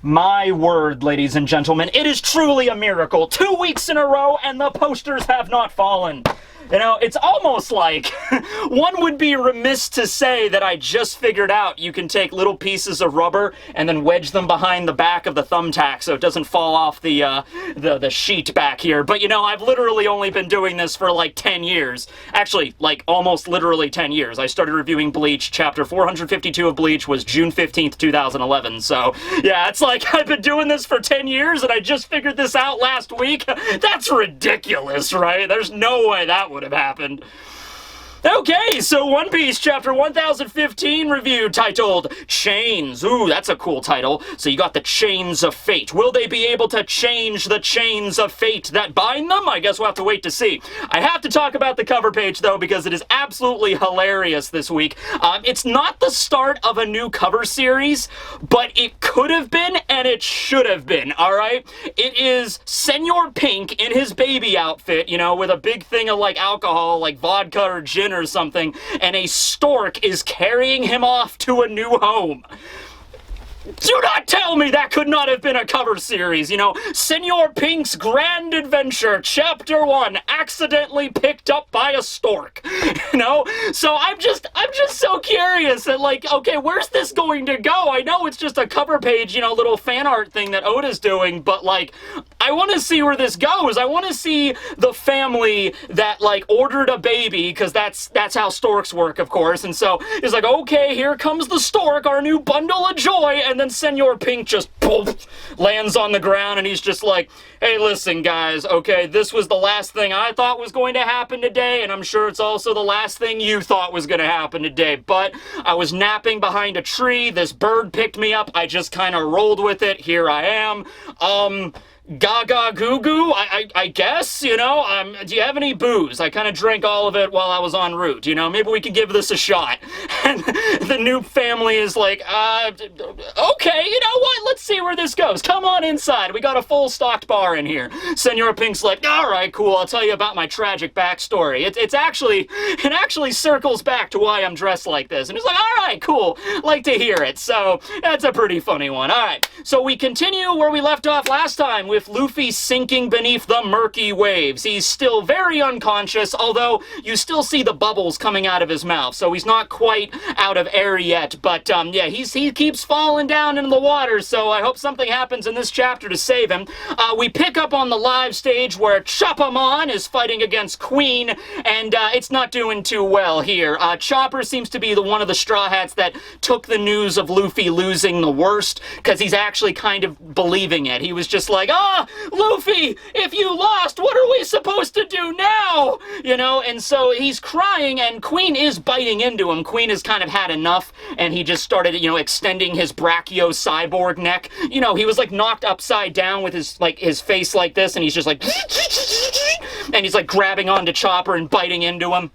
My word, ladies and gentlemen, it is truly a miracle. 2 weeks in a row and the posters have not fallen. You know, it's almost like one would be remiss to say that I just figured out you can take little pieces of rubber and then wedge them behind the back of the thumbtack so it doesn't fall off the sheet back here. But, you know, I've literally only been doing this for like 10 years. Actually, like almost literally 10 years. I started reviewing Bleach. Chapter 452 of Bleach was June 15th, 2011. So, yeah, it's like I've been doing this for 10 years and I just figured this out last week. That's ridiculous, right? There's no way that would have happened. Okay, so One Piece Chapter 1015 review titled Chains. Ooh, that's a cool title. So you got the Chains of Fate. Will they be able to change the chains of fate that bind them? I guess we'll have to wait to see. I have to talk about the cover page, though, because it is absolutely hilarious this week. It's not the start of a new cover series, but it could have been, and it should have been, alright? It is Senor Pink in his baby outfit, you know, with a big thing of, like, alcohol, like vodka or gin or something, and a stork is carrying him off to a new home. Do not tell me that could not have been a cover series, you know? Senor Pink's Grand Adventure, Chapter 1, accidentally picked up by a stork, you know? So I'm just so curious that, like, okay, where's this going to go? I know it's just a cover page, you know, little fan art thing that Oda's doing, but, like, I want to see where this goes. I want to see the family that, like, ordered a baby, because that's how storks work, of course, and so it's like, okay, here comes the stork, our new bundle of joy, and then Senor Pink just poof, lands on the ground, and he's just like, hey, listen, guys, okay, this was the last thing I thought was going to happen today, and I'm sure it's also the last thing you thought was going to happen today, but I was napping behind a tree, this bird picked me up, I just kind of rolled with it, here I am, Gaga Goo Goo, I guess, you know, do you have any booze? I kind of drank all of it while I was en route, you know, maybe we could give this a shot. And the new family is like, okay, you know what, let's see where this goes. Come on inside, we got a full stocked bar in here. Senor Pink's like, alright, cool, I'll tell you about my tragic backstory. It actually circles back to why I'm dressed like this. And he's like, alright, cool, like to hear it. So, that's a pretty funny one. Alright, so we continue where we left off last time with Luffy sinking beneath the murky waves. He's still very unconscious, although you still see the bubbles coming out of his mouth, so he's not quite out of air yet, but yeah, he keeps falling down into the water, so I hope something happens in this chapter to save him. We pick up on the live stage where Choppermon is fighting against Queen, and it's not doing too well here. Chopper seems to be one of the Straw Hats that took the news of Luffy losing the worst, because he's actually kind of believing it. He was just like, Luffy, if you lost, what are we supposed to do now? You know, and so he's crying, and Queen is biting into him. Queen has kind of had enough, and he just started, you know, extending his brachio cyborg neck. You know, he was like knocked upside down with his face like this, and he's just like, and he's like grabbing onto Chopper and biting into him.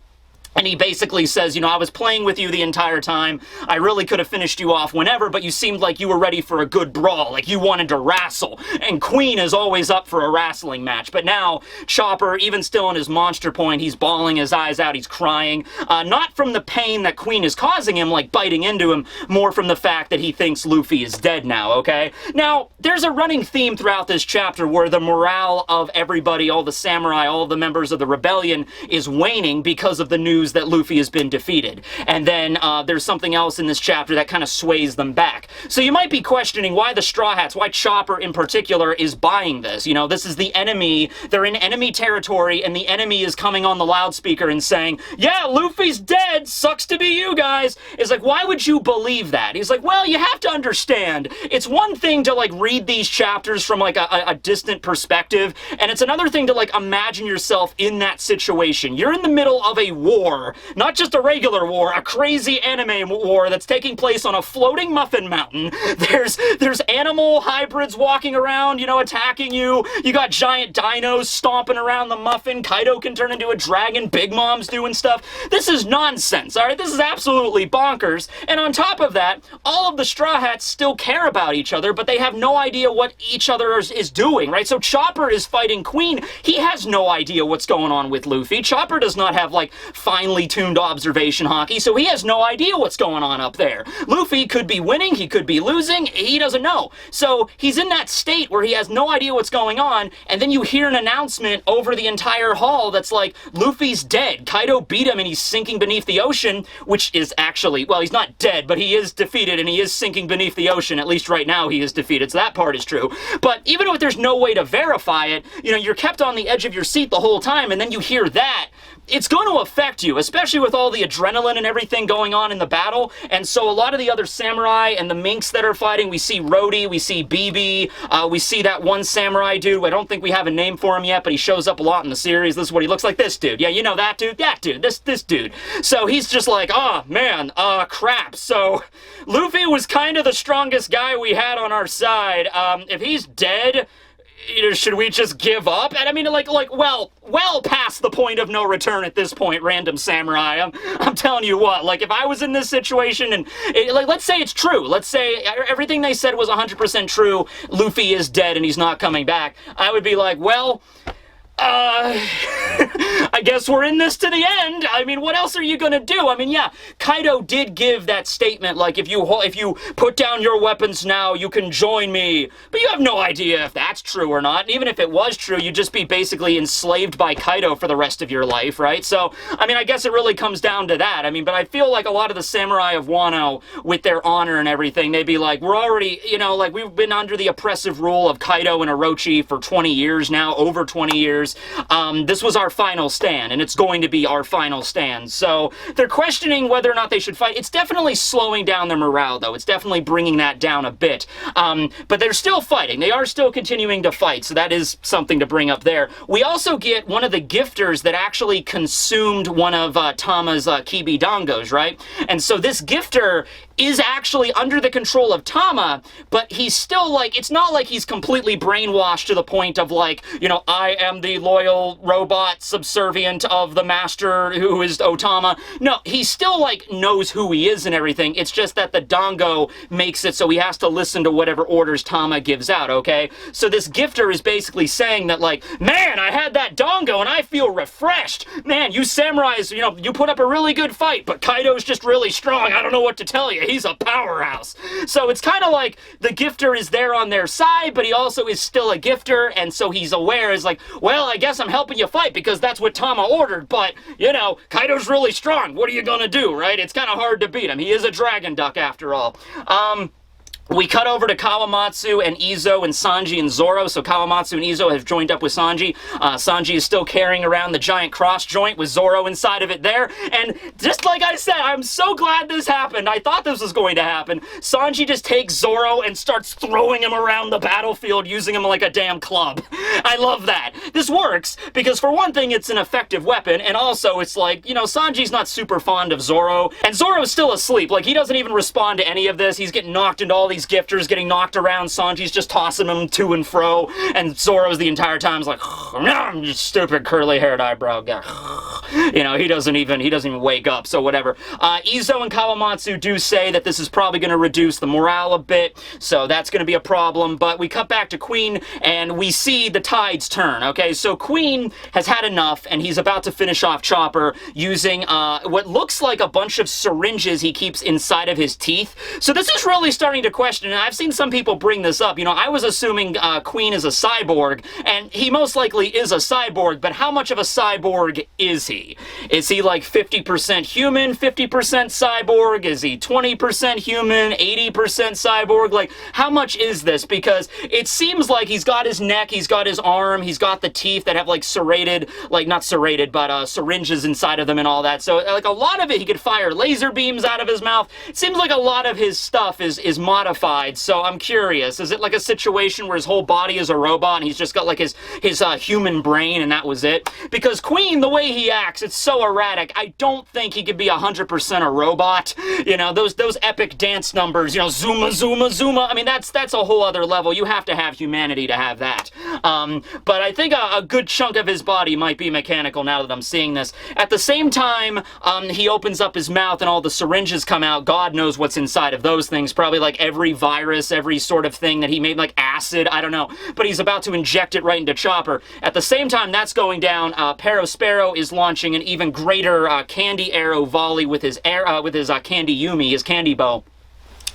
And he basically says, you know, I was playing with you the entire time. I really could have finished you off whenever, but you seemed like you were ready for a good brawl, like you wanted to wrestle. And Queen is always up for a wrestling match. But now, Chopper, even still in his monster point, he's bawling his eyes out, he's crying. Not from the pain that Queen is causing him, like biting into him, more from the fact that he thinks Luffy is dead now, okay? Now, there's a running theme throughout this chapter where the morale of everybody, all the samurai, all the members of the rebellion, is waning because of the news that Luffy has been defeated. And then there's something else in this chapter that kind of sways them back. So you might be questioning why the Straw Hats, why Chopper in particular is buying this. You know, this is the enemy, they're in enemy territory, and the enemy is coming on the loudspeaker and saying, yeah, Luffy's dead, sucks to be you guys. It's like, why would you believe that? He's like, well, you have to understand, it's one thing to like read these chapters from like a distant perspective, and it's another thing to like imagine yourself in that situation. You're in the middle of a war, not just a regular war, a crazy anime war that's taking place on a floating muffin mountain. There's animal hybrids walking around, you know, attacking you. You got giant dinos stomping around the muffin. Kaido can turn into a dragon. Big Mom's doing stuff. This is nonsense, alright? This is absolutely bonkers. And on top of that, all of the Straw Hats still care about each other, but they have no idea what each other is doing, right? So Chopper is fighting Queen. He has no idea what's going on with Luffy. Chopper does not have, like, finely tuned observation hockey, so he has no idea what's going on up there. Luffy could be winning, he could be losing, he doesn't know. So he's in that state where he has no idea what's going on, and then you hear an announcement over the entire hall that's like, Luffy's dead. Kaido beat him and he's sinking beneath the ocean, which is actually, well, he's not dead, but he is defeated and he is sinking beneath the ocean. At least right now he is defeated, so that part is true. But even if there's no way to verify it, you know, you're kept on the edge of your seat the whole time, and then you hear that, it's going to affect you, especially with all the adrenaline and everything going on in the battle. And so a lot of the other samurai and the minks that are fighting, we see Rhodey, we see BB, we see that one samurai dude. I don't think we have a name for him yet, but he shows up a lot in the series. This is what he looks like. This dude. Yeah, you know that dude? That dude. This dude. So he's just like, oh, man, crap. So Luffy was kind of the strongest guy we had on our side. If he's dead, you know, should we just give up? And I mean, well past the point of no return at this point, random samurai. I'm telling you what, like, if I was in this situation and, let's say it's true. Let's say everything they said was 100% true, Luffy is dead and he's not coming back. I would be like, well, I guess we're in this to the end. I mean, what else are you gonna do? I mean, yeah, Kaido did give that statement, like, if you put down your weapons now, you can join me. But you have no idea if that's true or not. And even if it was true, you'd just be basically enslaved by Kaido for the rest of your life, right? So, I mean, I guess it really comes down to that. I mean, but I feel like a lot of the samurai of Wano, with their honor and everything, they'd be like, we're already, you know, like, we've been under the oppressive rule of Kaido and Orochi for 20 years now, over 20 years. This was our final stand, and it's going to be our final stand. So they're questioning whether or not they should fight. It's definitely slowing down their morale, though. It's definitely bringing that down a bit. But they're still fighting. They are still continuing to fight, so that is something to bring up there. We also get one of the gifters that actually consumed one of Tama's Kibi Dongos, right? And so this gifter is actually under the control of Tama, but he's still, like, it's not like he's completely brainwashed to the point of, like, you know, I am the loyal robot subservient of the master who is Otama. No, he still, like, knows who he is and everything. It's just that the Dongo makes it so he has to listen to whatever orders Tama gives out, okay? So this gifter is basically saying that, like, man, I had that Dongo and I feel refreshed. Man, you samurais, you know, you put up a really good fight, but Kaido's just really strong. I don't know what to tell you. He's a powerhouse. So it's kind of like the gifter is there on their side, but he also is still a gifter, and so he's aware, is like, well, I guess I'm helping you fight because that's what Tama ordered, but, you know, Kaido's really strong. What are you gonna do, right? It's kind of hard to beat him. He is a dragon duck after all. We cut over to Kawamatsu and Izo and Sanji and Zoro. So Kawamatsu and Izo have joined up with Sanji. Sanji is still carrying around the giant cross joint with Zoro inside of it there. And just like I said, I'm so glad this happened. I thought this was going to happen. Sanji just takes Zoro and starts throwing him around the battlefield, using him like a damn club. I love that. This works because, for one thing, it's an effective weapon, and also it's like, you know, Sanji's not super fond of Zoro, and Zoro's still asleep. Like, he doesn't even respond to any of this. He's getting knocked into all these gifters, getting knocked around. Sanji's just tossing them to and fro, and Zoro's the entire time is like, you stupid curly-haired eyebrow guy. You know, he doesn't even wake up, so whatever. Izo and Kawamatsu do say that this is probably going to reduce the morale a bit, so that's going to be a problem, but we cut back to Queen, and we see the tides turn, okay? So Queen has had enough, and he's about to finish off Chopper using what looks like a bunch of syringes he keeps inside of his teeth. So this is really starting to question, and I've seen some people bring this up. You know, I was assuming Queen is a cyborg, and he most likely is a cyborg, but how much of a cyborg is he? Is he like 50% human, 50% cyborg? Is he 20% human, 80% cyborg? Like, how much is this? Because it seems like he's got his neck, he's got his arm, he's got the teeth that have, like, serrated, like, not serrated, but syringes inside of them and all that. So, like, a lot of it, he could fire laser beams out of his mouth. It seems like a lot of his stuff is modified, so I'm curious. Is it like a situation where his whole body is a robot and he's just got, like, his human brain and that was it? Because Queen, the way he acts, it's so erratic. I don't think he could be 100% a robot. You know, those epic dance numbers, you know, Zuma, Zuma, Zuma. I mean, that's a whole other level. You have to have humanity to have that. But I think a good chunk of his body might be mechanical now that I'm seeing this. At the same time, he opens up his mouth and all the syringes come out. God knows what's inside of those things. Probably like every every virus, every sort of thing that he made, like acid, I don't know. But he's about to inject it right into Chopper. At the same time that's going down, Sparrow is launching an even greater candy arrow volley with his candy Yumi, his candy bow.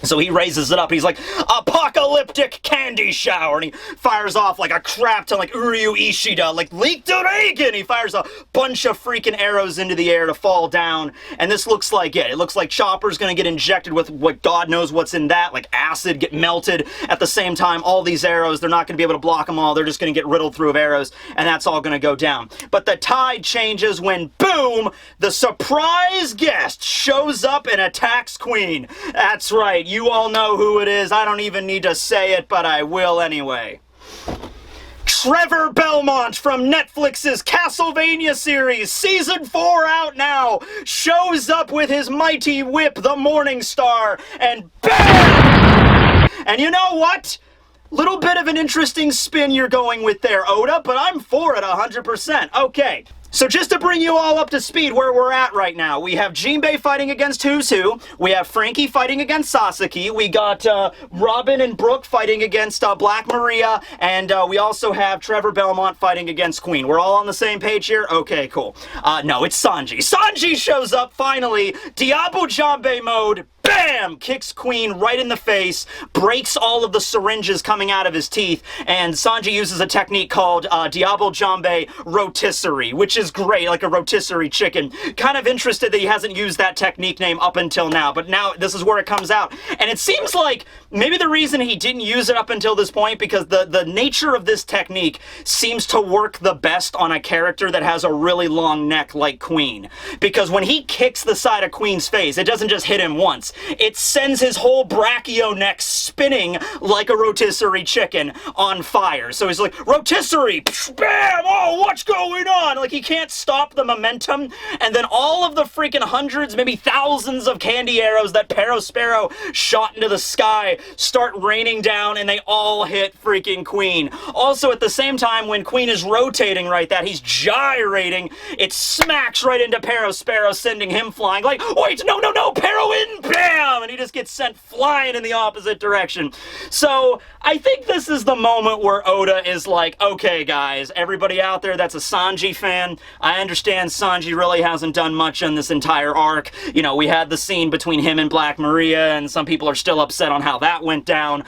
So he raises it up, he's like, apocalyptic candy shower, and he fires off like a crap ton, like Uryu Ishida, like Leak to Reagan! He fires a bunch of freaking arrows into the air to fall down, and this looks like it. It looks like Chopper's gonna get injected with what God knows what's in that, like acid, get melted. At the same time, all these arrows, they're not gonna be able to block them all, they're just gonna get riddled through of arrows, and that's all gonna go down. But the tide changes when, boom, the surprise guest shows up and attacks Queen. That's right. You all know who it is. I don't even need to say it, but I will anyway. Trevor Belmont from Netflix's Castlevania series, Season 4 out now, shows up with his mighty whip, the Morning Star, and BAM! And you know what? Little bit of an interesting spin you're going with there, Oda, but I'm for it 100%. Okay. So just to bring you all up to speed where we're at right now, we have Jinbei fighting against Who's Who, we have Frankie fighting against Sasaki, we got Robin and Brooke fighting against Black Maria, and we also have Trevor Belmont fighting against Queen. We're all on the same page here? Okay, cool. No, it's Sanji. Sanji shows up, finally, Diabo Jambe mode, BAM! Kicks Queen right in the face, breaks all of the syringes coming out of his teeth, and Sanji uses a technique called Diabo Jambe Rotisserie, which is great, like a rotisserie chicken. Kind of interested that he hasn't used that technique name up until now, but now this is where it comes out. And it seems like maybe the reason he didn't use it up until this point, because the nature of this technique seems to work the best on a character that has a really long neck like Queen. Because when he kicks the side of Queen's face, it doesn't just hit him once. It sends his whole brachio neck spinning like a rotisserie chicken on fire. So he's like, rotisserie, bam, oh, what's going on? Like, he can't stop the momentum. And then all of the freaking hundreds, maybe thousands of candy arrows that Sparrow shot into the sky start raining down, and they all hit freaking Queen. Also, at the same time, when Queen is rotating right that, he's gyrating, it smacks right into Sparrow, sending him flying. Like, wait, no, Pero in, bam! And he just gets sent flying in the opposite direction. So, I think this is the moment where Oda is like, okay, guys, everybody out there that's a Sanji fan, I understand Sanji really hasn't done much in this entire arc. You know, we had the scene between him and Black Maria, and some people are still upset on how that went down.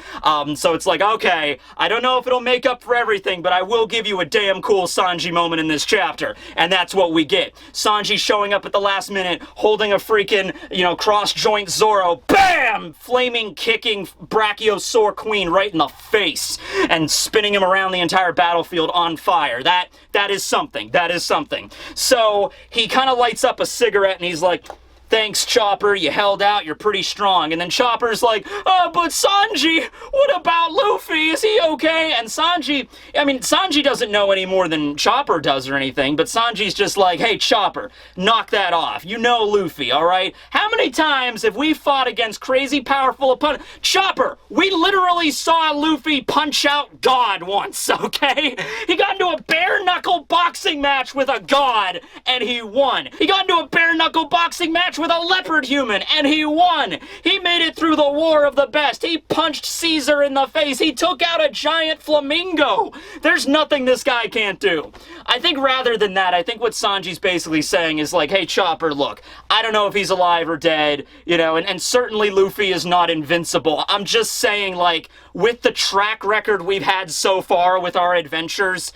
So it's like, okay, I don't know if it'll make up for everything, but I will give you a damn cool Sanji moment in this chapter. And that's what we get. Sanji showing up at the last minute, holding a freaking, cross-joint Zoro, BAM! Flaming, kicking Brachiosaur Queen right in the face, and spinning him around the entire battlefield on fire. That is something. That is something. So, he kind of lights up a cigarette, and he's like, thanks, Chopper, you held out, you're pretty strong. And then Chopper's like, but Sanji, what about Luffy? Is he okay? And Sanji doesn't know any more than Chopper does or anything, but Sanji's just like, hey, Chopper, knock that off. You know Luffy, alright? How many times have we fought against crazy powerful opponents? Chopper, we literally saw Luffy punch out God once, okay? He got into a bare-knuckle boxing match with a god, and he won. He got into a bare-knuckle boxing match with a leopard human, and he won. He made it through the War of the Best. He punched Caesar in the face. He took out a giant flamingo. There's nothing this guy can't do. I think rather than that, I think what Sanji's basically saying is like, hey, Chopper, look, I don't know if he's alive or dead, and certainly Luffy is not invincible. I'm just saying, like, with the track record we've had so far with our adventures,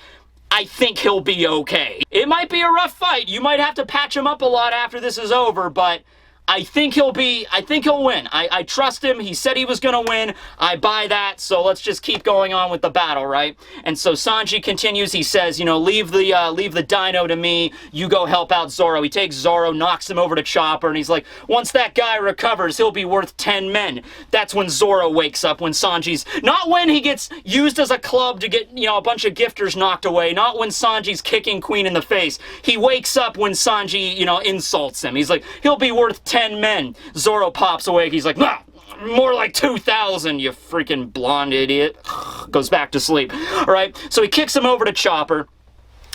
I think he'll be okay. It might be a rough fight. You might have to patch him up a lot after this is over, but I think he'll win. I trust him. He said he was gonna win. I buy that, so let's just keep going on with the battle, right? And so Sanji continues. He says, leave the dino to me. You go help out Zoro. He takes Zoro, knocks him over to Chopper, and he's like, once that guy recovers, he'll be worth 10 men. That's when Zoro wakes up, when Sanji's, not when he gets used as a club to get, a bunch of gifters knocked away, not when Sanji's kicking Queen in the face. He wakes up when Sanji, insults him. He's like, he'll be worth 10 men. Zoro pops awake. He's like, nah, more like 2,000, you freaking blonde idiot. Goes back to sleep. All right, so he kicks him over to Chopper.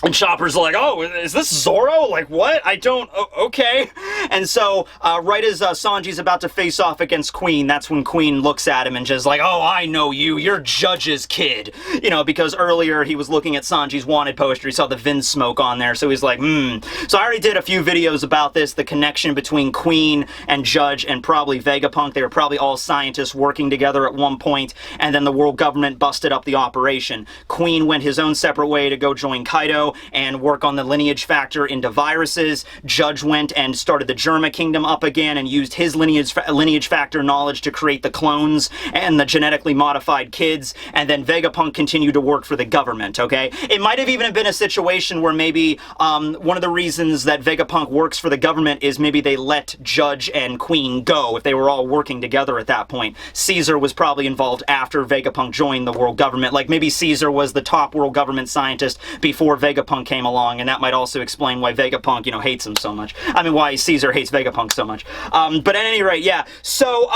And Chopper's like, oh, is this Zoro? Like, what? I don't... okay. And so, right as Sanji's about to face off against Queen, that's when Queen looks at him and just like, oh, I know you. You're Judge's kid. You know, because earlier he was looking at Sanji's wanted poster. He saw the Vin smoke on there. So he's like, So I already did a few videos about this, the connection between Queen and Judge and probably Vegapunk. They were probably all scientists working together at one point, and then the world government busted up the operation. Queen went his own separate way to go join Kaido and work on the lineage factor into viruses. Judge went and started the Germa Kingdom up again and used his lineage factor knowledge to create the clones and the genetically modified kids, and then Vegapunk continued to work for the government, okay? It might have even been a situation where maybe one of the reasons that Vegapunk works for the government is maybe they let Judge and Queen go if they were all working together at that point. Caesar was probably involved after Vegapunk joined the world government. Like, maybe Caesar was the top world government scientist before Vegapunk came along, and that might also explain why Vegapunk, you know, hates him so much. I mean, why Caesar hates Vegapunk so much. But at any rate, yeah. So,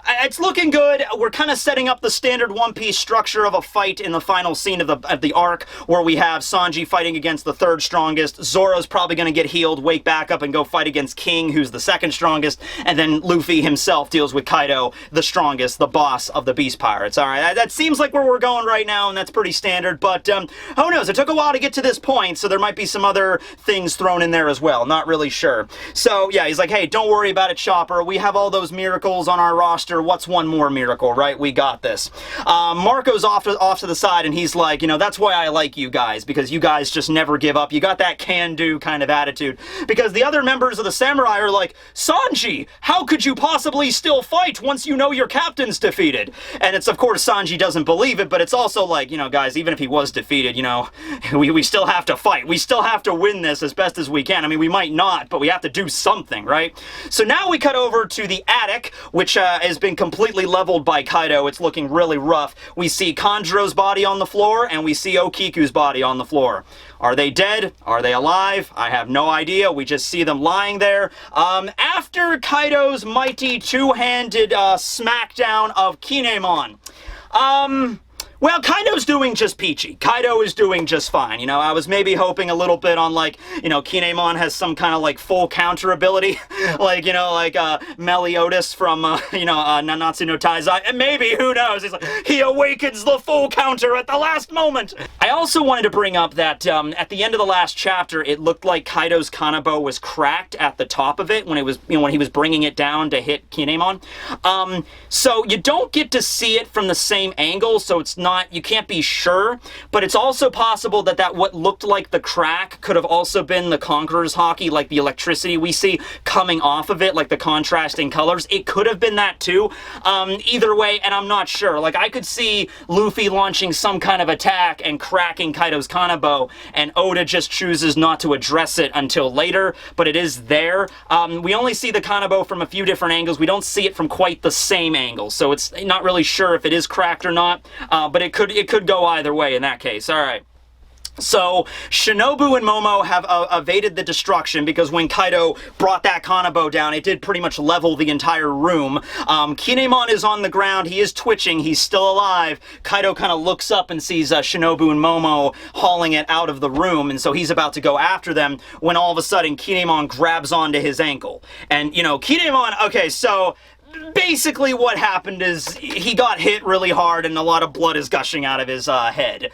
it's looking good. We're kind of setting up the standard One Piece structure of a fight in the final scene of the arc, where we have Sanji fighting against the third strongest. Zoro's probably going to get healed, wake back up, and go fight against King, who's the second strongest. And then Luffy himself deals with Kaido, the strongest, the boss of the Beast Pirates. All right, that seems like where we're going right now, and that's pretty standard. But who knows? It took a while to get to this point, so there might be some other things thrown in there as well. Not really sure. So yeah, he's like, hey, don't worry about it, Chopper. We have all those miracles on our roster. What's one more miracle, right? We got this. Marco's off to the side, and he's like, you know, that's why I like you guys, because you guys just never give up. You got that can-do kind of attitude. Because the other members of the samurai are like, Sanji, how could you possibly still fight once you know your captain's defeated? And it's, of course, Sanji doesn't believe it, but it's also like, you know, guys, even if he was defeated, you know, we still have to fight. We still have to win this as best as we can. I mean, we might not, but we have to do something, right? So now we cut over to the attic, which has been completely leveled by Kaido. It's looking really rough. We see Kanjuro's body on the floor, and we see Okiku's body on the floor. Are they dead? Are they alive? I have no idea. We just see them lying there. After Kaido's mighty two-handed smackdown of Kinemon. Well, Kaido's doing just peachy. Kaido is doing just fine. You know, I was maybe hoping a little bit on, like, you know, Kinemon has some kind of, like, full counter ability. Like, you know, like, Meliodas from, you know, Nanatsu no Taizai. And maybe, who knows? He's like, he awakens the full counter at the last moment. I also wanted to bring up that, at the end of the last chapter, it looked like Kaido's Kanabo was cracked at the top of it when it was, you know, when he was bringing it down to hit Kinemon. So you don't get to see it from the same angle, so it's not, you can't be sure, but it's also possible that what looked like the crack could have also been the Conqueror's Hockey, like the electricity we see coming off of it, like the contrasting colors. It could have been that too. Either way, and I'm not sure. Like, I could see Luffy launching some kind of attack and cracking Kaido's Kanabo, and Oda just chooses not to address it until later, but it is there. We only see the Kanabo from a few different angles. We don't see it from quite the same angle, so it's not really sure if it is cracked or not, but it could go either way in that case. All right. So, Shinobu and Momo have evaded the destruction, because when Kaido brought that Kanabo down, it did pretty much level the entire room. Kinemon is on the ground. He is twitching. He's still alive. Kaido kind of looks up and sees Shinobu and Momo hauling it out of the room, and so he's about to go after them, when all of a sudden Kinemon grabs onto his ankle. And, you know, Kinemon, okay, so basically what happened is he got hit really hard and a lot of blood is gushing out of his head.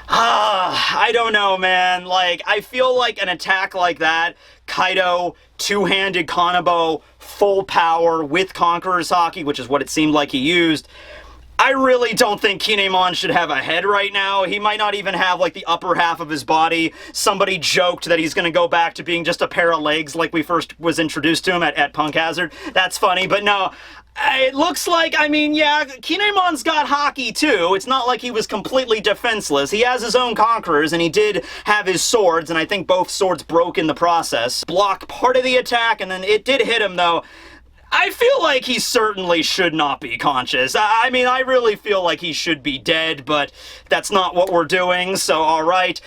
I don't know, man. Like, I feel like an attack like that, Kaido, two-handed Kanabo, full power with Conqueror's Hockey, which is what it seemed like he used, I really don't think Kinemon should have a head right now. He might not even have, like, the upper half of his body. Somebody joked that he's gonna go back to being just a pair of legs like we first was introduced to him at Punk Hazard. That's funny, but no. It looks like, I mean, yeah, Kinemon's got hockey too. It's not like he was completely defenseless. He has his own conquerors, and he did have his swords, and I think both swords broke in the process. Block part of the attack, and then it did hit him, though. I feel like he certainly should not be conscious. I mean, I really feel like he should be dead, but that's not what we're doing, so alright.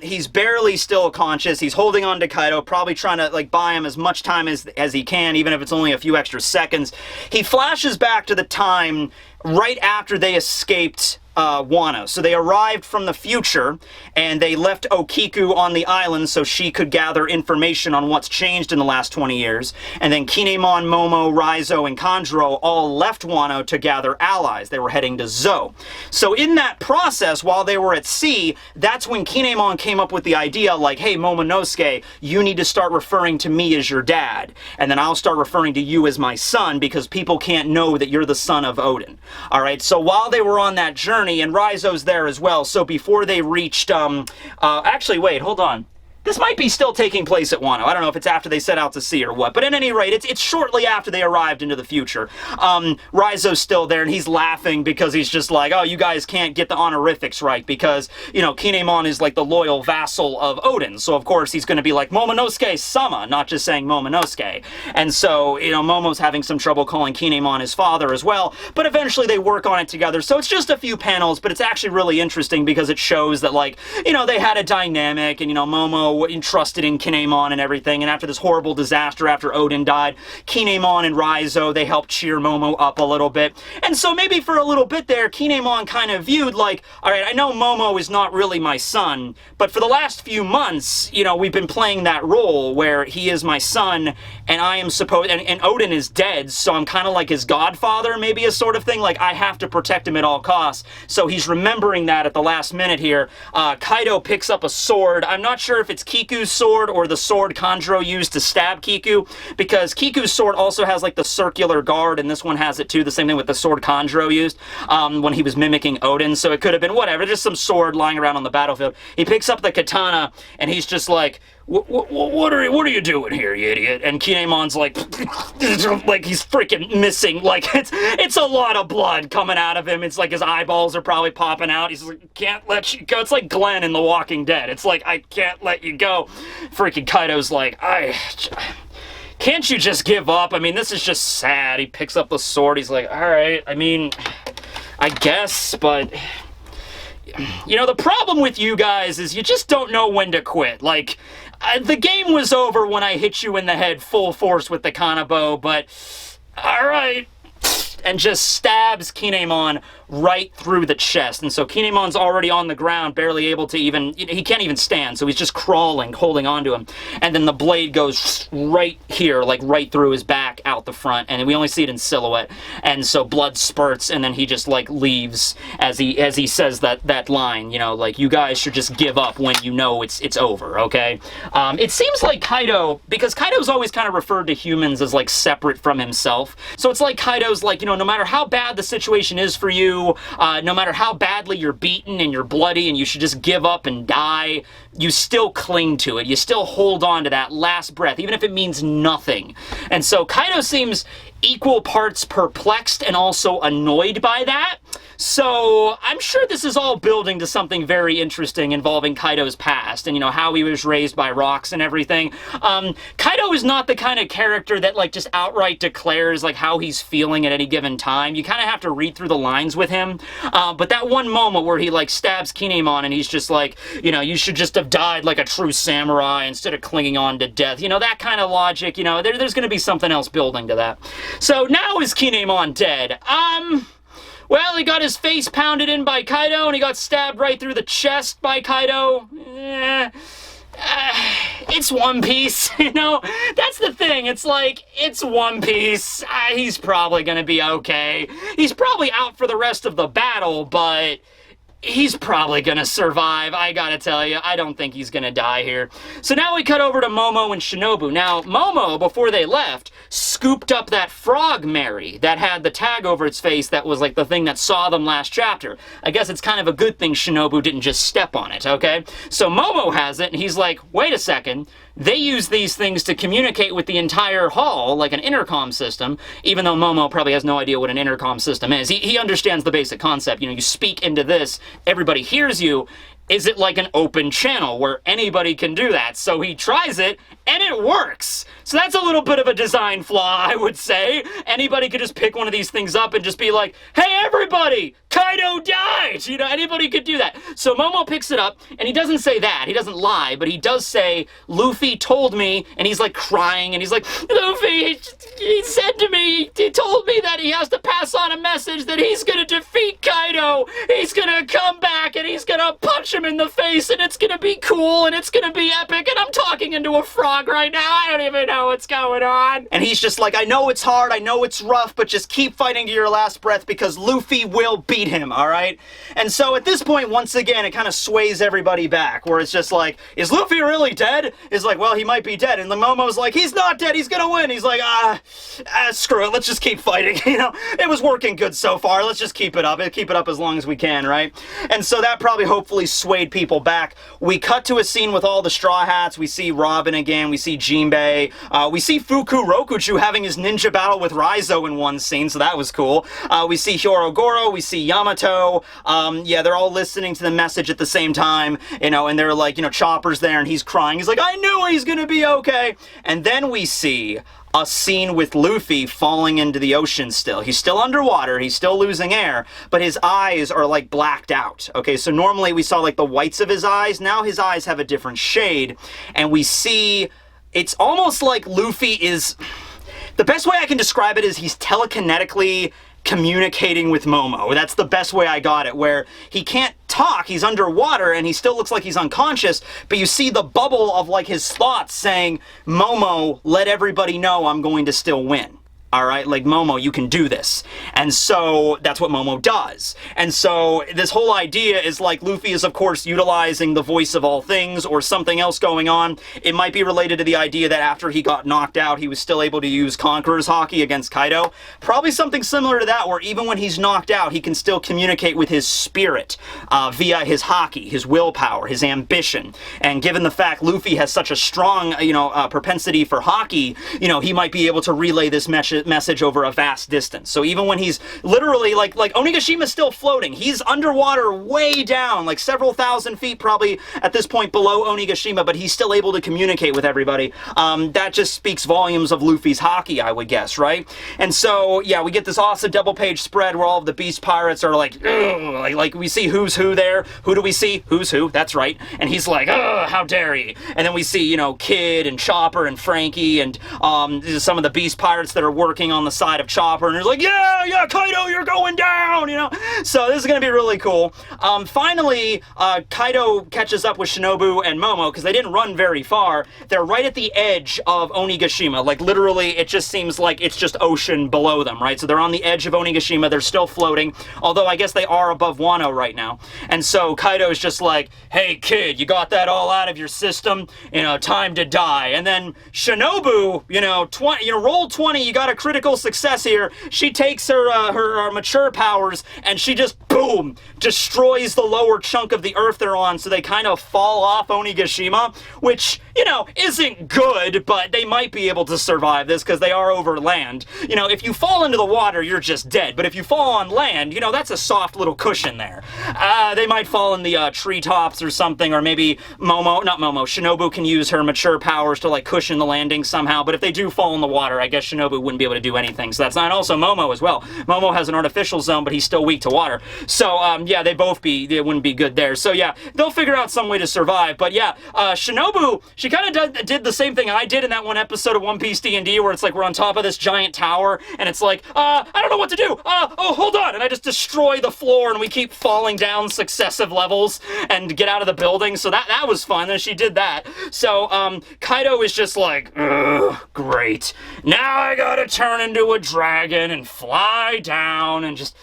He's barely still conscious. He's holding on to Kaido, probably trying to, like, buy him as much time as he can, even if it's only a few extra seconds. He flashes back to the time right after they escaped Wano. So they arrived from the future, and they left Okiku on the island so she could gather information on what's changed in the last 20 years. And then Kinemon, Momo, Raizo, and Kanjuro all left Wano to gather allies. They were heading to Zou. So in that process, while they were at sea, that's when Kinemon came up with the idea, like, hey, Momonosuke, you need to start referring to me as your dad. And then I'll start referring to you as my son, because people can't know that you're the son of Odin. All right, so while they were on that journey, and Raizo's there as well, so before they reached, actually, wait, hold on. This might be still taking place at Wano. I don't know if it's after they set out to sea or what, but at any rate, it's shortly after they arrived into the future. Raizo's still there, and he's laughing because he's just like, oh, you guys can't get the honorifics right because, you know, Kinemon is like the loyal vassal of Odin, so of course he's going to be like Momonosuke-sama, not just saying Momonosuke. And so, you know, Momo's having some trouble calling Kinemon his father as well, but eventually they work on it together. So it's just a few panels, but it's actually really interesting because it shows that, like, you know, they had a dynamic, and, you know, Momo entrusted in Kinemon and everything, and after this horrible disaster after Odin died, Kinemon and Raizo, they helped cheer Momo up a little bit. And so maybe for a little bit there, Kinemon kind of viewed like, alright, I know Momo is not really my son, but for the last few months, you know, we've been playing that role where he is my son, and I am supposed, and Odin is dead, so I'm kind of like his godfather, maybe a sort of thing, like I have to protect him at all costs. So he's remembering that at the last minute here. Kaido picks up a sword. I'm not sure if it's Kiku's sword or the sword Kanjuro used to stab Kiku, because Kiku's sword also has like the circular guard, and this one has it too, the same thing with the sword Kanjuro used when he was mimicking Odin, so it could have been whatever, just some sword lying around on the battlefield. He picks up the katana, and he's just like, what are you doing here, you idiot? And Kinemon's like he's freaking missing. Like, it's a lot of blood coming out of him. It's like his eyeballs are probably popping out. He's like, can't let you go. It's like Glenn in The Walking Dead. It's like, I can't let you go. Freaking Kaido's like, can't you just give up? I mean, this is just sad. He picks up the sword. He's like, all right, I mean, I guess, but... You know, the problem with you guys is you just don't know when to quit. Like, the game was over when I hit you in the head full force with the Kanabo, but alright. And just stabs Kinemon right through the chest. And so Kinemon's already on the ground, barely able to even... He can't even stand, so he's just crawling, holding onto him. And then the blade goes right here, like right through his back, out the front. And we only see it in silhouette. And so blood spurts, and then he just, like, leaves as he says that line, you know, like, you guys should just give up when you know it's over, okay? It seems like Kaido... Because Kaido's always kind of referred to humans as, like, separate from himself. So it's like Kaido's like, you know, no matter how bad the situation is for you, no matter how badly you're beaten and you're bloody and you should just give up and die, you still cling to it. You still hold on to that last breath, even if it means nothing. And so Kaido seems equal parts perplexed and also annoyed by that. So I'm sure this is all building to something very interesting involving Kaido's past and, you know, how he was raised by rocks and everything. Kaido is not the kind of character that, like, just outright declares, like, how he's feeling at any given time. You kind of have to read through the lines with him. But that one moment where he, like, stabs Kinemon and he's just like, you know, you should just have died like a true samurai instead of clinging on to death. You know, that kind of logic, you know, there's going to be something else building to that. So now is Kinemon dead? Well, he got his face pounded in by Kaido, and he got stabbed right through the chest by Kaido. It's One Piece, you know? That's the thing. It's like, it's One Piece. He's probably gonna be okay. He's probably out for the rest of the battle, but... he's probably gonna survive, I gotta tell you. I don't think he's gonna die here. So now we cut over to Momo and Shinobu. Now, Momo, before they left, scooped up that frog Mary that had the tag over its face that was like the thing that saw them last chapter. I guess it's kind of a good thing Shinobu didn't just step on it, okay? So Momo has it, and he's like, wait a second. They use these things to communicate with the entire hall, like an intercom system, even though Momo probably has no idea what an intercom system is. He understands the basic concept. You know, you speak into this, everybody hears you. Is it like an open channel where anybody can do that? So he tries it, and it works. So that's a little bit of a design flaw, I would say. Anybody could just pick one of these things up and just be like, hey, everybody, Kaido died! right, you know, anybody could do that. So Momo picks it up, and he doesn't say that. He doesn't lie, but he does say, Luffy told me, and he's like crying, and he's like, Luffy, he said to me, he told me that he has to pass on a message that he's gonna defeat Kaido. He's gonna come back, and he's gonna punch him in the face, and it's gonna be cool, and it's gonna be epic, and I'm talking into a frog right now. I don't even know what's going on. And he's just like, I know it's hard, I know it's rough, but just keep fighting to your last breath because Luffy will beat him, alright? And so at this point, once again, it kind of sways everybody back, where it's just like, is Luffy really dead? It's like, well, he might be dead. And the Momo's like, he's not dead, he's gonna win. He's like, screw it, let's just keep fighting. You know, it was working good so far, let's just keep it up as long as we can, right? And so that probably hopefully swayed people back. We cut to a scene with all the Straw Hats. We see Robin again, we see Jinbei, we see Fuku Rokuju having his ninja battle with Raizo in one scene, so that was cool. We see Hyorogoro, we see Yamato, yeah, they're all listening to the message at the same time, you know, and they're like, you know, Chopper's there and he's crying, he's like, I knew he's gonna be okay. And then we see a scene with Luffy falling into the ocean still. He's still underwater, he's still losing air, but his eyes are like blacked out. Okay, so normally we saw like the whites of his eyes, now his eyes have a different shade, and we see, it's almost like Luffy is, the best way I can describe it is he's telekinetically communicating with Momo. That's the best way I got it, where he can't talk, he's underwater, and he still looks like he's unconscious, but you see the bubble of like his thoughts saying, Momo, let everybody know I'm going to still win. Alright, like, Momo, you can do this. And so, that's what Momo does. And so, this whole idea is like, Luffy is, of course, utilizing the voice of all things, or something else going on. It might be related to the idea that after he got knocked out, he was still able to use Conqueror's Hockey against Kaido. Probably something similar to that, where even when he's knocked out, he can still communicate with his spirit, via his Hockey, his willpower, his ambition. And given the fact Luffy has such a strong, you know, propensity for Hockey, you know, he might be able to relay this message over a vast distance. So even when he's literally, like Onigashima's still floating, he's underwater way down, like several thousand feet probably at this point below Onigashima, but he's still able to communicate with everybody. That just speaks volumes of Luffy's Hockey, I would guess, right? And so, yeah, we get this awesome double-page spread where all of the Beast Pirates are like, ugh, like we see who's who there. Who do we see? Who's who? That's right. And he's like, ugh, how dare he? And then we see, you know, Kid and Chopper and Frankie and some of the Beast Pirates that are working on the side of Chopper, and he's like, yeah, Kaido, you're going down, you know? So this is gonna be really cool. Finally, Kaido catches up with Shinobu and Momo, because they didn't run very far. They're right at the edge of Onigashima. Like, literally, it just seems like it's just ocean below them, right? So they're on the edge of Onigashima, they're still floating, although I guess they are above Wano right now. And so Kaido's just like, hey, kid, you got that all out of your system? You know, time to die. And then Shinobu, you know, roll 20, you got a critical success here. She takes her mature powers, and she just, boom, destroys the lower chunk of the earth they're on, so they kind of fall off Onigashima, which, you know, isn't good, but they might be able to survive this, because they are over land. You know, if you fall into the water, you're just dead, but if you fall on land, you know, that's a soft little cushion there. They might fall in the treetops or something, or maybe Shinobu can use her mature powers to, like, cushion the landing somehow, but if they do fall in the water, I guess Shinobu wouldn't be able to do anything, so that's not. And also Momo as well. Momo has an artificial zone, but he's still weak to water. So, yeah, they wouldn't be good there. So, yeah, they'll figure out some way to survive. But, yeah, Shinobu, she kind of did the same thing I did in that one episode of One Piece D&D, where it's like we're on top of this giant tower, and it's like, I don't know what to do. Oh, hold on. And I just destroy the floor, and we keep falling down successive levels and get out of the building. So that was fun, and she did that. So, Kaido is just like, ugh, great. Now I gotta turn into a dragon and fly down and just...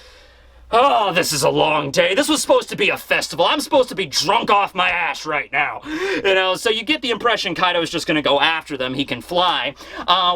Oh, this is a long day. This was supposed to be a festival. I'm supposed to be drunk off my ass right now. You know, so you get the impression Kaido is just going to go after them. He can fly.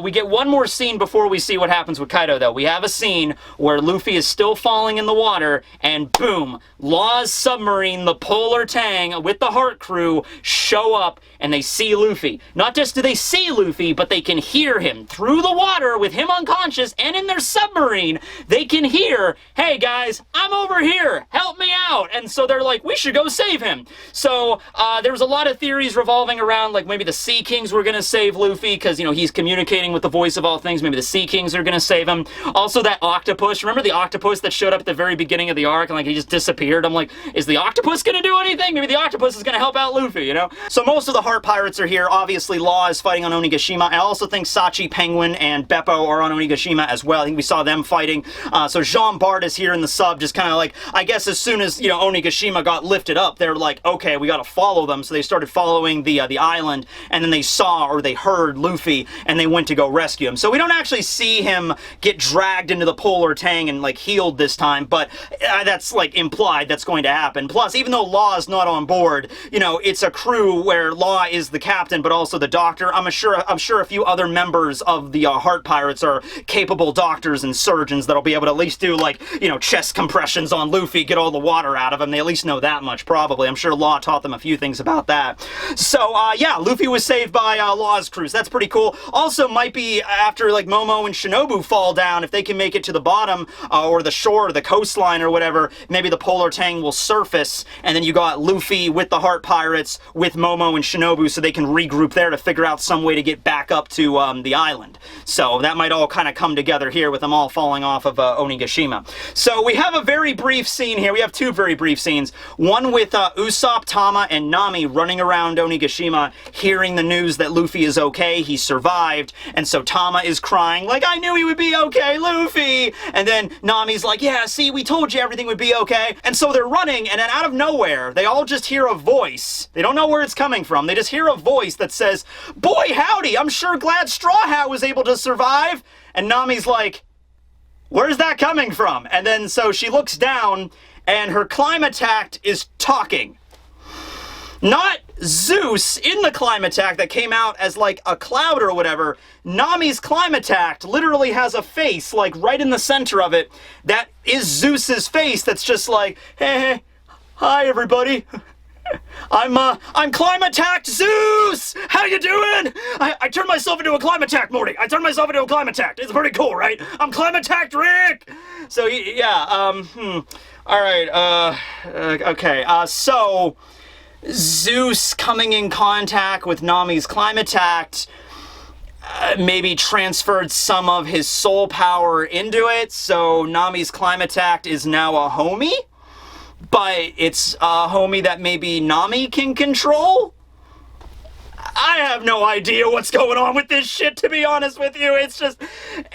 We get one more scene before we see what happens with Kaido, though. We have a scene where Luffy is still falling in the water, and boom, Law's submarine, the Polar Tang, with the Heart Crew, show up, and they see Luffy. Not just do they see Luffy, but they can hear him through the water with him unconscious, and in their submarine, they can hear, hey guys, I'm over here, help me out. And so they're like, we should go save him. So there was a lot of theories revolving around, like maybe the Sea Kings were gonna save Luffy because, you know, he's communicating with the voice of all things. Maybe the Sea Kings are gonna save him. Also that octopus, remember the octopus that showed up at the very beginning of the arc and like he just disappeared? I'm like, is the octopus gonna do anything? Maybe the octopus is gonna help out Luffy, you know? So most of the Heart Pirates are here. Obviously Law is fighting on Onigashima. I also think Sachi, Penguin, and Beppo are on Onigashima as well. I think we saw them fighting. So Jean Bart is here in the sub, just kind of like, I guess as soon as, you know, Onigashima got lifted up, they're like, okay, we gotta follow them. So they started following the island, and then they saw or they heard Luffy, and they went to go rescue him. So we don't actually see him get dragged into the polar tang and like healed this time, but that's like implied that's going to happen. Plus, even though Law is not on board, you know, it's a crew where Law is the captain, but also the doctor. I'm sure a few other members of the Heart Pirates are capable doctors and surgeons that'll be able to at least do like, you know, chest compressions on Luffy, get all the water out of him. They at least know that much, probably. I'm sure Law taught them a few things about that. So, yeah, Luffy was saved by Law's crew. So that's pretty cool. Also, might be after, like, Momo and Shinobu fall down, if they can make it to the bottom, or the shore, or the coastline, or whatever, maybe the Polar Tang will surface, and then you got Luffy with the Heart Pirates, with Momo and Shinobu, so they can regroup there to figure out some way to get back up to the island. So that might all kind of come together here with them all falling off of Onigashima. So we have a very brief scene here. We have two very brief scenes. One with Usopp, Tama, and Nami running around Onigashima, hearing the news that Luffy is okay, he survived, and so Tama is crying, like, I knew he would be okay, Luffy! And then Nami's like, yeah, see, we told you everything would be okay. And so they're running, and then out of nowhere, they all just hear a voice. They don't know where it's coming from. They just hear a voice that says, boy, howdy, I'm sure glad Straw Hat was able to survive. And Nami's like, where's that coming from? And then so she looks down, and her Climatact is talking. Not Zeus in the Climatact that came out as like a cloud or whatever. Nami's Climatact literally has a face, like right in the center of it, that is Zeus's face that's just like, hey, hi everybody. I'm Climatact Zeus! How you doing? I turned myself into a Climatact, Morty. I turned myself into a Climatact. It's pretty cool, right? I'm Climatact Rick! So, yeah, alright, okay, so Zeus coming in contact with Nami's Climatact maybe transferred some of his soul power into it, so Nami's Climatact is now a homie? But it's a homie that maybe Nami can control? I have no idea what's going on with this shit, to be honest with you. It's just,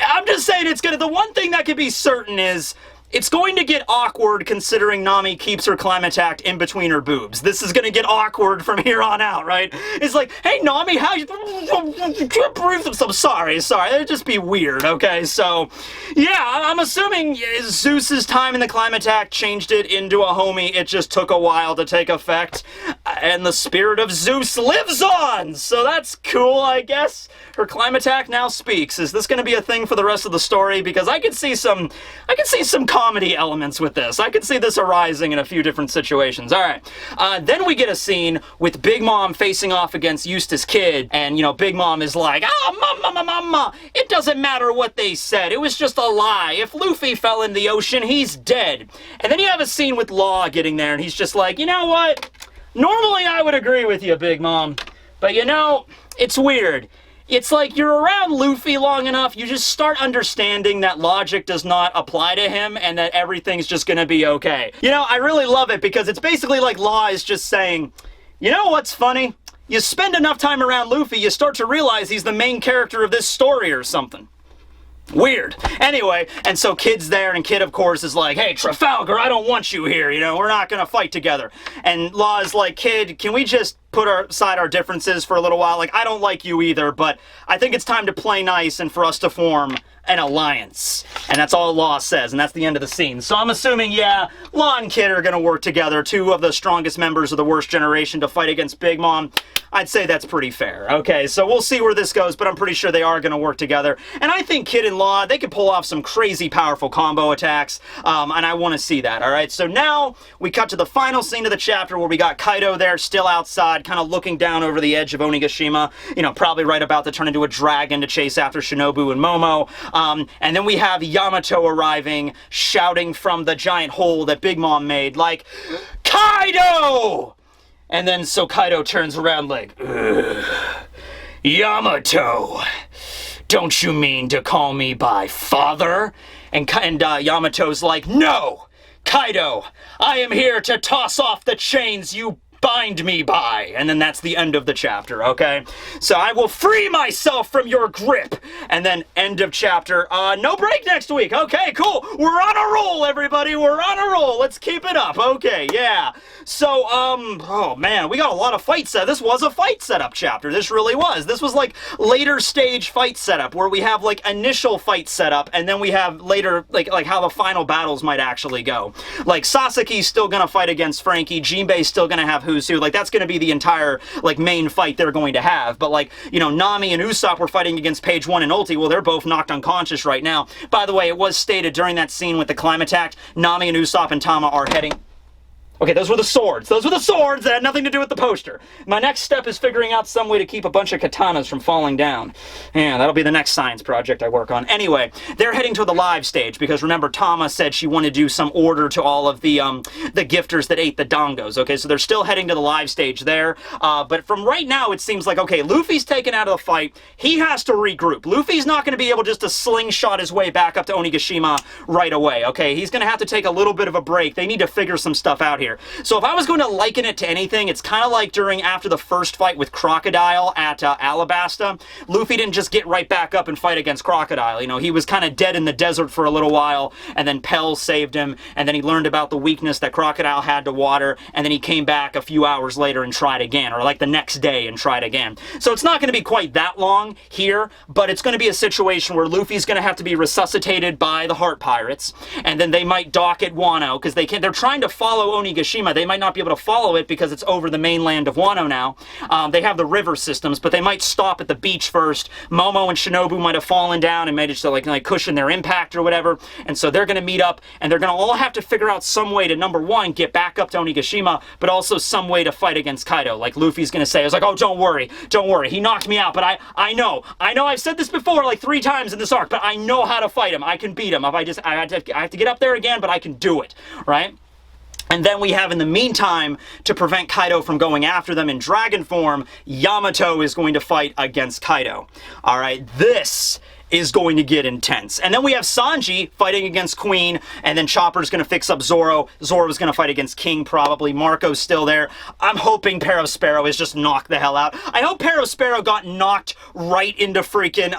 I'm just saying it's gonna, the one thing that can be certain is, it's going to get awkward considering Nami keeps her Climatact in between her boobs. This is going to get awkward from here on out, right? It's like, hey Nami, how you can't breathe? I'm sorry. That'd just be weird, okay? So, yeah, I'm assuming Zeus's time in the Climatact changed it into a homie. It just took a while to take effect. And the spirit of Zeus lives on! So that's cool, I guess. Her Climatact now speaks. Is this going to be a thing for the rest of the story? Because I could see some comedy elements with this. I could see this arising in a few different situations. Alright. Then we get a scene with Big Mom facing off against Eustace Kid, and, you know, Big Mom is like, mama, it doesn't matter what they said. It was just a lie. If Luffy fell in the ocean, he's dead. And then you have a scene with Law getting there, and he's just like, you know what? Normally I would agree with you, Big Mom, but you know, it's weird. It's like you're around Luffy long enough, you just start understanding that logic does not apply to him and that everything's just gonna be okay. You know, I really love it because it's basically like Law is just saying, you know what's funny? You spend enough time around Luffy, you start to realize he's the main character of this story or something. Weird. Anyway, and so Kid's there, and Kid, of course, is like, hey, Trafalgar, I don't want you here, you know, we're not gonna fight together. And Law is like, Kid, can we just put aside our differences for a little while? Like, I don't like you either, but I think it's time to play nice and for us to form an alliance. And that's all Law says, and that's the end of the scene. So I'm assuming, yeah, Law and Kid are gonna work together, two of the strongest members of the worst generation to fight against Big Mom. I'd say that's pretty fair. Okay, so we'll see where this goes, but I'm pretty sure they are gonna work together. And I think Kid and Law, they could pull off some crazy powerful combo attacks, and I wanna see that, alright? So now, we cut to the final scene of the chapter where we got Kaido there, still outside. dad kind of looking down over the edge of Onigashima, you know, probably right about to turn into a dragon to chase after Shinobu and Momo. And then we have Yamato arriving, shouting from the giant hole that Big Mom made, like, Kaido! And then so Kaido turns around like, ugh, Yamato, don't you mean to call me by father? And Yamato's like, no, Kaido, I am here to toss off the chains you bind me by. And then that's the end of the chapter, okay? So I will free myself from your grip. And then end of chapter. No break next week. Okay, cool. We're on a roll, everybody. We're on a roll. Let's keep it up. Okay, yeah. So, oh man, we got a lot of fight set. This was a fight setup chapter. This really was. This was like later stage fight setup where we have like initial fight setup and then we have later like how the final battles might actually go. Like Sasaki's still gonna fight against Frankie. Jinbei's still gonna have Who's Who. Like that's gonna be the entire like main fight they're going to have. But like, you know, Nami and Usopp were fighting against Page 1 and Ulti. Well, they're both knocked unconscious right now. By the way, it was stated during that scene with the climb attack, Nami and Usopp and Tama are heading... Okay, those were the swords. Those were the swords that had nothing to do with the poster. My next step is figuring out some way to keep a bunch of katanas from falling down. Yeah, that'll be the next science project I work on. Anyway, they're heading to the live stage because remember, Tama said she wanted to do some order to all of the gifters that ate the dongos. Okay, so they're still heading to the live stage there. But from right now, it seems like, okay, Luffy's taken out of the fight. He has to regroup. Luffy's not going to be able just to slingshot his way back up to Onigashima right away. Okay, he's going to have to take a little bit of a break. They need to figure some stuff out here. So if I was going to liken it to anything, it's kind of like after the first fight with Crocodile at Alabasta. Luffy didn't just get right back up and fight against Crocodile. You know, he was kind of dead in the desert for a little while, and then Pell saved him, and then he learned about the weakness that Crocodile had to water, and then he came back a few hours later and tried again, or like the next day and tried again. So it's not going to be quite that long here, but it's going to be a situation where Luffy's going to have to be resuscitated by the Heart Pirates, and then they might dock at Wano, because they're trying to follow Onigashima. They might not be able to follow it because it's over the mainland of Wano now. They have the river systems, but they might stop at the beach first. Momo and Shinobu might have fallen down and managed to like cushion their impact or whatever, and so they're going to meet up, and they're going to all have to figure out some way to, number one, get back up to Onigashima, but also some way to fight against Kaido. Like Luffy's going to say, I was like, oh, don't worry, he knocked me out, but I know, I've said this before like 3 times in this arc, but I know how to fight him. I can beat him. I have to get up there again, but I can do it, right? And then we have, in the meantime, to prevent Kaido from going after them in dragon form, Yamato is going to fight against Kaido. All right, this is going to get intense. And then we have Sanji fighting against Queen, and then Chopper's going to fix up Zoro. Zoro's going to fight against King, probably. Marco's still there. I'm hoping Perospero is just knocked the hell out. I hope Perospero got knocked right into freaking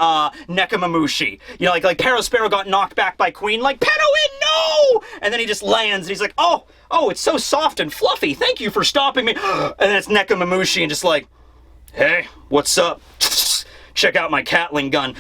Nekomamushi. You know, like Perospero got knocked back by Queen, like, Peroin, no! And then he just lands, and he's like, oh, it's so soft and fluffy. Thank you for stopping me. And then it's Nekomamushi, and just like, hey, what's up? Check out my Catling gun.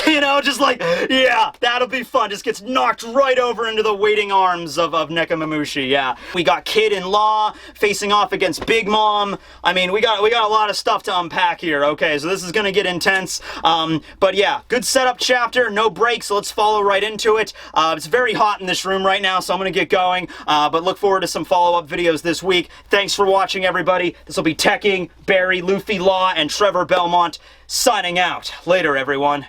You know, just like, yeah, that'll be fun. Just gets knocked right over into the waiting arms of Nekomamushi, yeah. We got Kid and Law facing off against Big Mom. I mean, we got a lot of stuff to unpack here, okay? So this is gonna get intense. But yeah, good setup chapter, no breaks, so let's follow right into it. It's very hot in this room right now, so I'm gonna get going. But look forward to some follow-up videos this week. Thanks for watching, everybody. This will be Tekking, Barry, Luffy, Law, and Trevor Belmont signing out. Later, everyone.